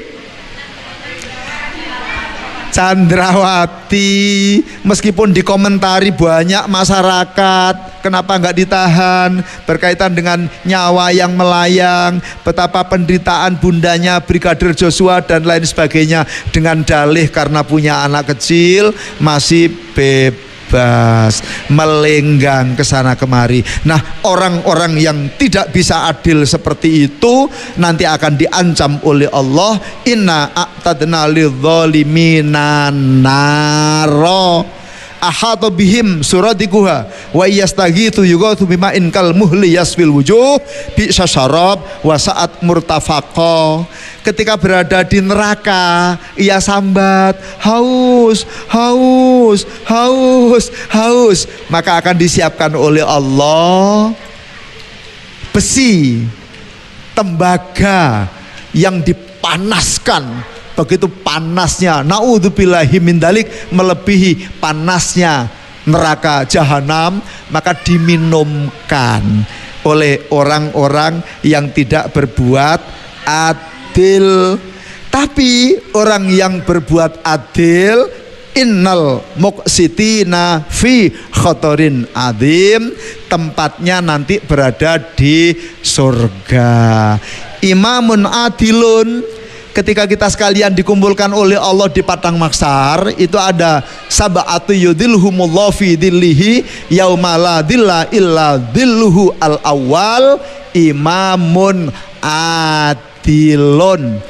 Chandrawati, meskipun dikomentari banyak masyarakat, kenapa nggak ditahan, berkaitan dengan nyawa yang melayang, betapa penderitaan bundanya Brigadir Joshua dan lain sebagainya, dengan dalih karena punya anak kecil masih bebas melenggang ke sana kemari. Nah, orang-orang yang tidak bisa adil seperti itu nanti akan diancam oleh Allah. Inna a'tadna lidzalimina naro ahata bihim suradikuha wa yastaghithu yughathu bima'in kal muhli yasfil wujuh bi'sa syarab wa sa'at murtafaqa. Ketika berada di neraka ia sambat, haus, haus, haus, haus, maka akan disiapkan oleh Allah besi tembaga yang dipanaskan. Begitu panasnya, naudzubillahi min dzalik, melebihi panasnya neraka jahanam, maka diminumkan oleh orang-orang yang tidak berbuat adil. Tapi orang yang berbuat adil, innal muqsitina fi khotorin adzim, tempatnya nanti berada di surga. Imamun adilun, ketika kita sekalian dikumpulkan oleh Allah di padang mahsyar, itu ada sab'atu yudhilhumullahu fi dhillihi yauma la dhilla illa dhilluhu al-awwal imamun adilun.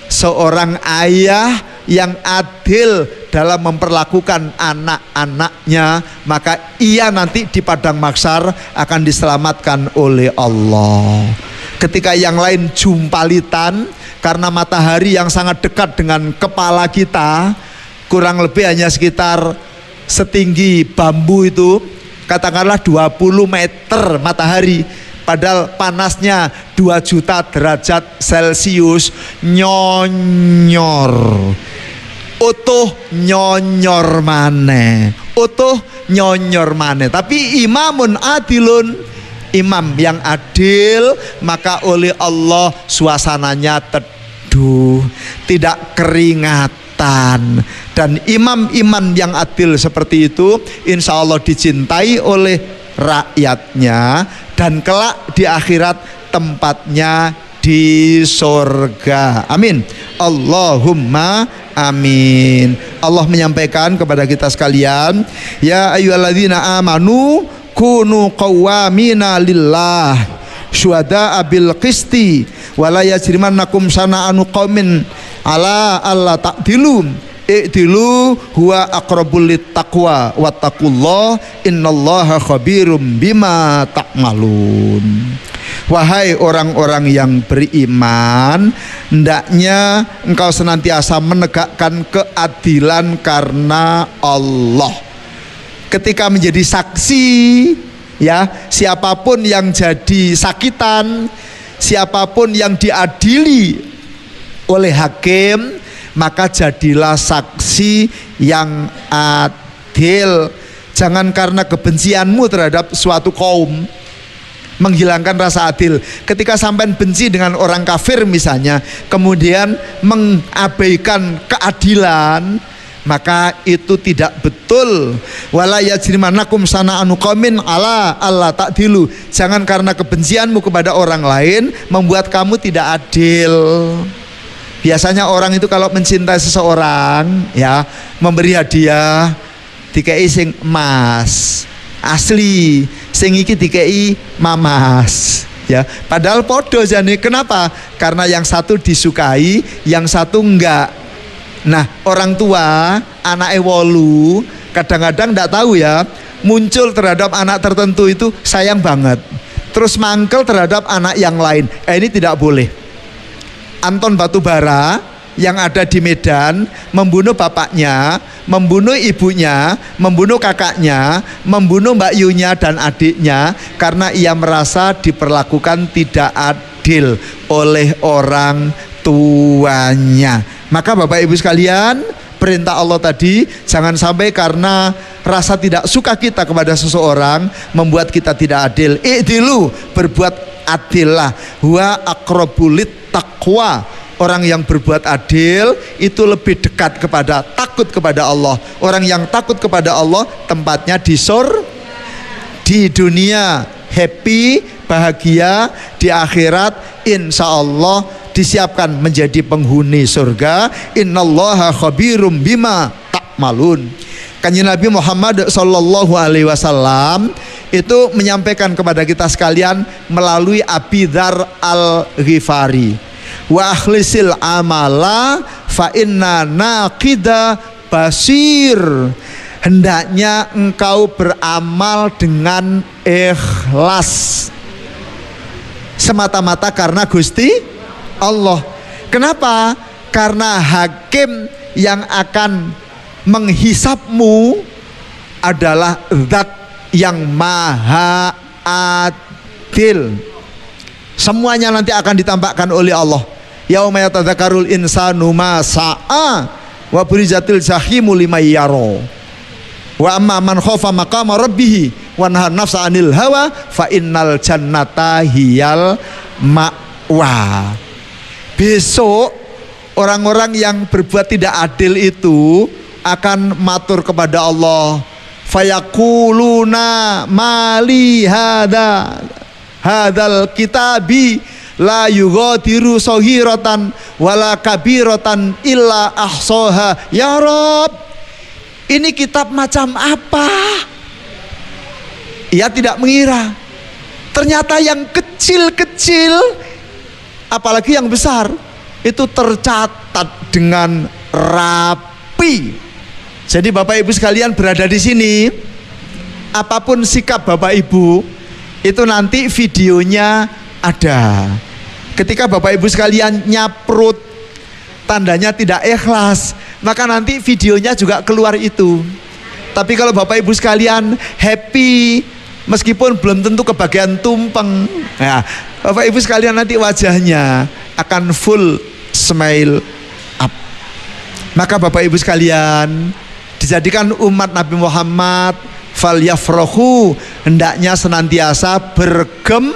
Seorang ayah yang adil dalam memperlakukan anak-anaknya, maka ia nanti di padang mahsyar akan diselamatkan oleh Allah. Ketika yang lain jumpalitan karena matahari yang sangat dekat dengan kepala kita, kurang lebih hanya sekitar setinggi bambu itu, katakanlah 20 meter matahari, padahal panasnya 2 juta derajat Celcius, nyonyor utuh nyonyor maneh, utuh nyonyor maneh. Tapi imamun adilun, imam yang adil, maka oleh Allah suasananya teduh, tidak keringatan. Dan imam-imam yang adil seperti itu insya Allah dicintai oleh rakyatnya, dan kelak di akhirat tempatnya di surga. Amin. Allahumma amin. Allah menyampaikan kepada kita sekalian, ya ayyuhalladzina amanu kunu qawwamina lillah syuhada'a bil qisti wala yajrimannakum sana'anu qaumin ala alla ta'dilu i'dilu huwa aqrabul littaqwa wattaqullah innallaha khabirum bima ta'malun. Wahai orang-orang yang beriman, hendaknya engkau senantiasa menegakkan keadilan karena Allah. Ketika menjadi saksi, ya, siapapun yang jadi sakitan, siapapun yang diadili oleh hakim, maka jadilah saksi yang adil. Jangan karena kebencianmu terhadap suatu kaum menghilangkan rasa adil. Ketika sampean benci dengan orang kafir misalnya, kemudian mengabaikan keadilan, maka itu tidak betul. Wala yajrimannakum sana'anu qaumin ala alla ta'dilu. Jangan karena kebencianmu kepada orang lain membuat kamu tidak adil. Biasanya orang itu kalau mencintai seseorang, ya, memberi hadiah, dikei sing emas asli, sing iki dikei mamas, ya. Padahal podo jane. Kenapa? Karena yang satu disukai, yang satu enggak. Nah, orang tua anake 8 kadang-kadang enggak tahu, ya, muncul terhadap anak tertentu itu sayang banget, terus mangkel terhadap anak yang lain. Ini tidak boleh. Anton Batubara yang ada di Medan membunuh bapaknya, membunuh ibunya, membunuh kakaknya, membunuh Mbak Yunya dan adiknya karena ia merasa diperlakukan tidak adil oleh orang tuanya. Maka Bapak Ibu sekalian, perintah Allah tadi jangan sampai karena rasa tidak suka kita kepada seseorang membuat kita tidak adil. I'dilu, berbuat adillah, huwa aqrabulit taqwa. Orang yang berbuat adil itu lebih dekat kepada takut kepada Allah. Orang yang takut kepada Allah tempatnya di dunia happy, bahagia, di akhirat insya Allah disiapkan menjadi penghuni surga. Innallaha khabirum bima ta'malun. Kanjeng Nabi Muhammad sallallahu alaihi wasallam itu menyampaikan kepada kita sekalian melalui Abi Dzar Al-Ghifari, wa akhlisil amala fa inna naqida basir. Hendaknya engkau beramal dengan ikhlas semata-mata karena Gusti Allah. Kenapa? Karena hakim yang akan menghisapmu adalah zat yang maha adil. Semuanya nanti akan ditampakkan oleh Allah. Yauma yatadzakarul insanu ma sa'a wa burizatil jahimu liman yara. Wa amma man khafa maqama rabbih wa nahan nafsa 'anil hawa fa innal jannata hiyal ma'wa. Besok orang-orang yang berbuat tidak adil itu akan matur kepada Allah, fayaquluna mali hadal kitabi la yughadiru saghiratan wala kabiratan illa ahsaha. Ya Rob, ini kitab macam apa? Ia tidak mengira ternyata yang kecil-kecil apalagi yang besar itu tercatat dengan rapi. Jadi Bapak Ibu sekalian berada di sini, apapun sikap Bapak Ibu itu nanti videonya ada. Ketika Bapak Ibu sekalian nyaprut tandanya tidak ikhlas, maka nanti videonya juga keluar itu. Tapi kalau Bapak Ibu sekalian happy meskipun belum tentu kebagian tumpeng, nah, Bapak Ibu sekalian nanti wajahnya akan full smile up. Maka Bapak Ibu sekalian dijadikan umat Nabi Muhammad falyafrahu, hendaknya senantiasa bergembira,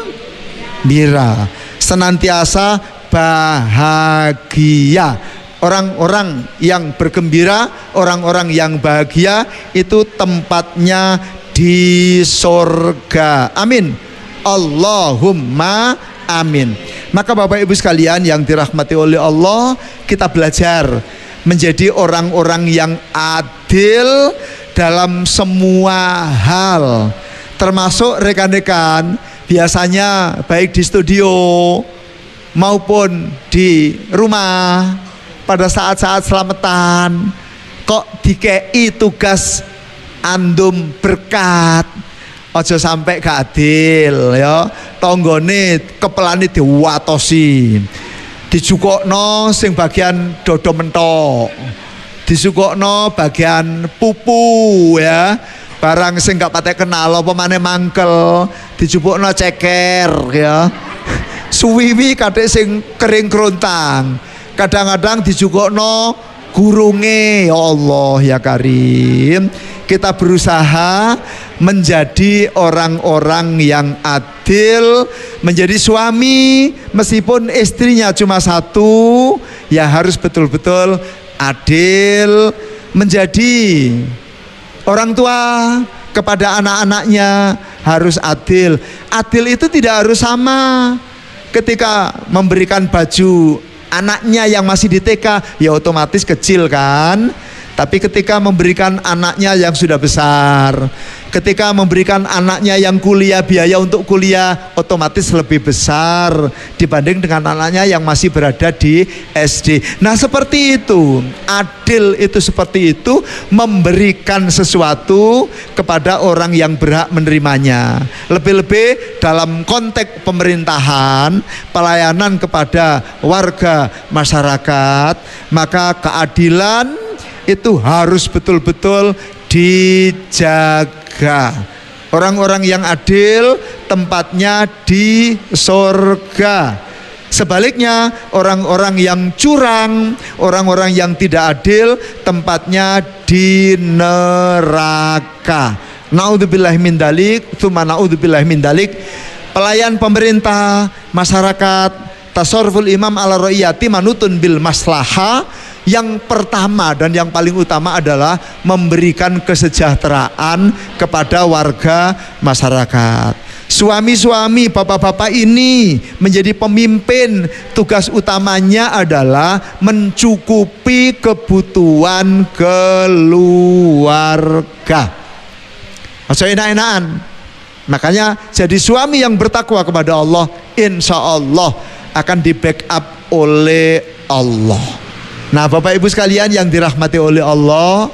senantiasa bahagia. Orang-orang yang bergembira, orang-orang yang bahagia itu tempatnya di surga. Amin. Allahumma amin. Maka Bapak Ibu sekalian yang dirahmati oleh Allah, kita belajar menjadi orang-orang yang adil dalam semua hal, termasuk rekan-rekan biasanya baik di studio maupun di rumah pada saat-saat selamatan kok dikei tugas andum berkat. Aja sampai gak adil ya. Tanggane kepelane diwatosi. Dijukokno sing bagian dodo mentok. Disukokno bagian pupu ya. Barang sing gak patek kenal apa maneh mangkel, dijupukno ceker ya. Suwiwi kadek sing kering kerontang. Kadang-kadang dijukokno gurunge. Ya Allah ya Karim. Kita berusaha menjadi orang-orang yang adil, menjadi suami meskipun istrinya cuma satu, ya harus betul-betul adil, menjadi orang tua kepada anak-anaknya harus adil. Adil itu tidak harus sama. Ketika memberikan baju anaknya yang masih di TK, ya otomatis kecil kan. Tapi ketika memberikan anaknya yang sudah besar, ketika memberikan anaknya yang kuliah, biaya untuk kuliah otomatis lebih besar dibanding dengan anaknya yang masih berada di SD. Nah seperti itu, adil itu seperti itu, memberikan sesuatu kepada orang yang berhak menerimanya. Lebih-lebih dalam konteks pemerintahan, pelayanan kepada warga masyarakat, maka keadilan itu harus betul-betul dijaga. Orang-orang yang adil tempatnya di surga. Sebaliknya orang-orang yang curang, orang-orang yang tidak adil tempatnya di neraka. Naudzubillahi min dzalik, tsumma naudzubillahi min dzalik. Pelayan pemerintah, masyarakat, tasarruful imam ala ra'iyati manutun bil maslahah. Yang pertama dan yang paling utama adalah memberikan kesejahteraan kepada warga masyarakat. Suami-suami, bapak-bapak ini menjadi pemimpin, tugas utamanya adalah mencukupi kebutuhan keluarga. Aja enak-enakan. Makanya jadi suami yang bertakwa kepada Allah, insya Allah akan di backup oleh Allah. Nah Bapak Ibu sekalian yang dirahmati oleh Allah,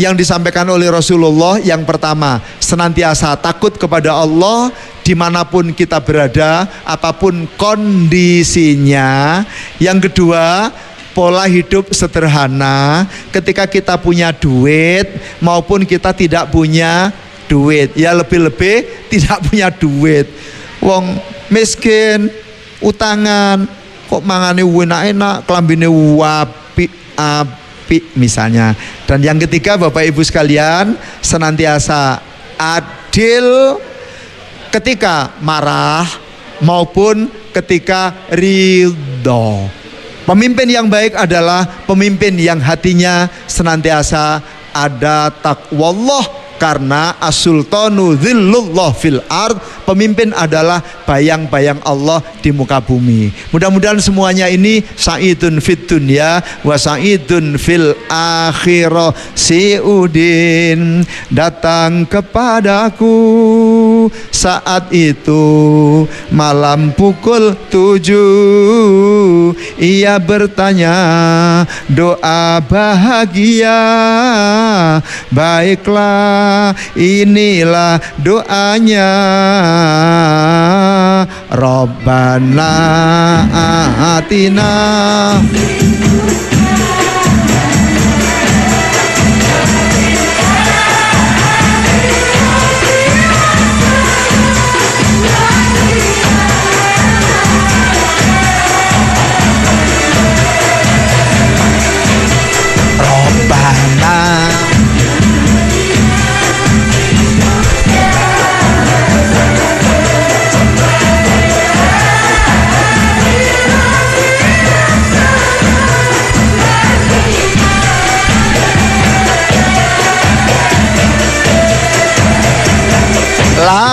yang disampaikan oleh Rasulullah, yang pertama senantiasa takut kepada Allah dimanapun kita berada, apapun kondisinya. Yang kedua, pola hidup sederhana ketika kita punya duit maupun kita tidak punya duit. Ya lebih-lebih tidak punya duit. Wong miskin, utangan, kok mangane enak-enak, klambine api misalnya. Dan yang ketiga Bapak Ibu sekalian, senantiasa adil ketika marah maupun ketika ridho. Pemimpin yang baik adalah pemimpin yang hatinya senantiasa ada taqwallah, karena as-sultanu dzillullah fil ard, pemimpin adalah bayang-bayang Allah di muka bumi. Mudah-mudahan semuanya ini sa'idun fid dunya wa sa'idun fil akhirah. Si Udin datang kepadaku saat itu malam pukul 7. Ia bertanya doa bahagia. Baiklah, inilah doanya. Rabbana atina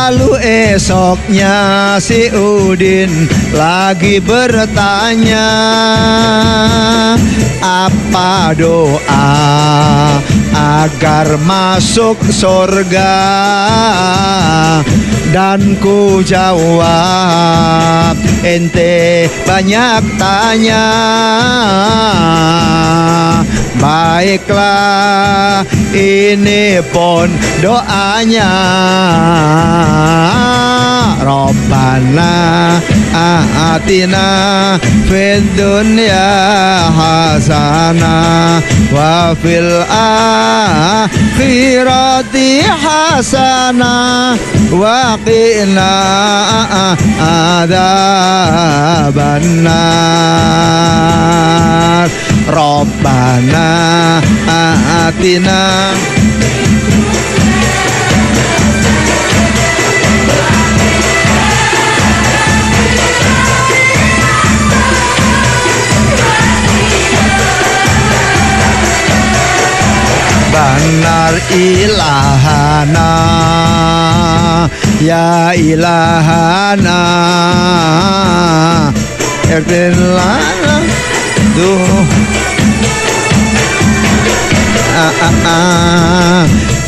Lalu esoknya si Udin lagi bertanya, apa doa agar masuk surga? dan ku jawab. Ente banyak tanya, baiklah ini pun doanya. Rabbana atina fid dunya hasanah wa fil akhirati hasanah wa qina adzabannar. Rabbana atina benar ilahana, ya ilahana, ertilana tuh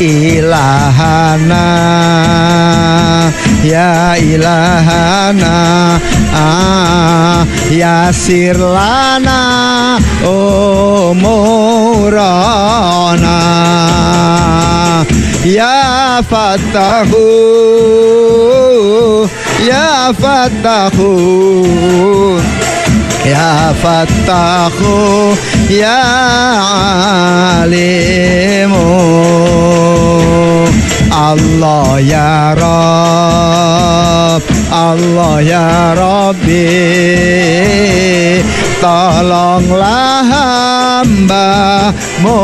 ilahana, ya ilahana, yasir lana umurana, ya Fattahu, ya Fattahu, ya Fattahu, ya Alimu. Allah ya Rabb, Allah ya Rabbi, tolonglah hamba-Mu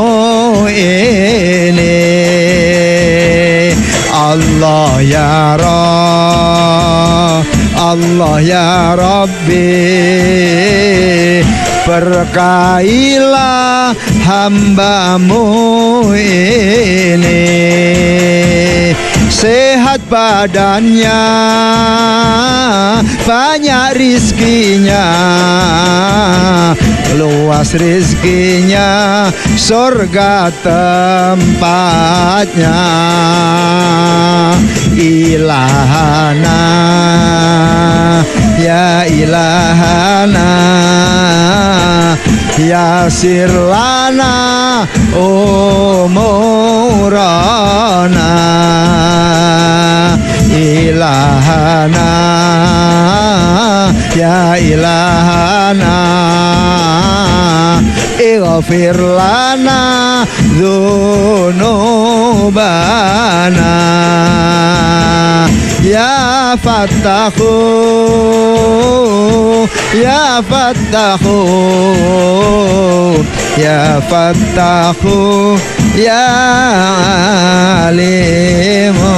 ini. Allah ya Rabb, Allah ya Rabbi, berkailah hamba-Mu ini. Sehat badannya, banyak rizkinya, luas rizkinya, surga tempatnya. Ilahana, ya ilahana, yasir lana umurana. Ilahana, ya ilahana, ighfir lana dzunubana. Ya Fattahu, ya Fattahu, ya Fattahu, ya Alimu.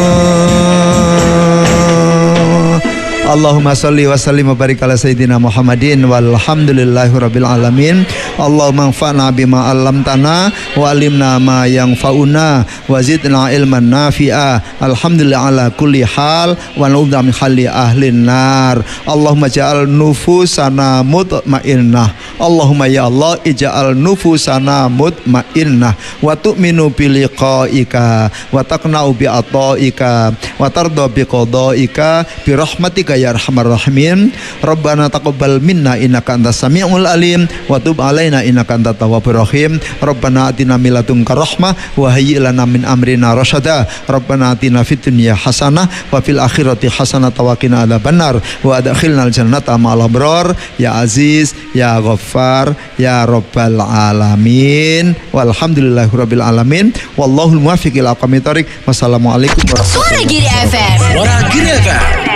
Allahumma salli wa sallim wa barik ala sayyidina Muhammadin walhamdulillahirabbil alamin. Allahumma anfa'na bima 'allamtana wa 'allimna ma yanfa'una wa zidna ilman nafi'a. Alhamdulillah ala kulli hal wa na'udzu min hali ahlin nar. Allahumma ja'al nufusana mutmainnah. Allahumma ya Allah ij'al nufusana mutmainnah wa tu'minu bi liqa'ika wa taqna'u bi ata'ika wa tarda bi qada'ika bi rahmatika ya arhamar rahimin. Rabbana taqabbal minna innaka antas samiul alim wa tub alaina innaka antat tawwabur rahim. Rabbana atina min ladunka rahmah wa hayyi lana min amrina rasyada. Rabbana atina fid dunya hasanah wa fil akhirati hasanah wa qina adzabannar wa adkhilnal jannata ma'al abrar ya aziz ya ghaffar ya rabbal alamin. Walhamdulillahirabbil alamin. Wallahul muwaffiq ila aqwamit thoriq. Wassalamualaikum warahmatullahi wabarakatuh. Suara Giri FM.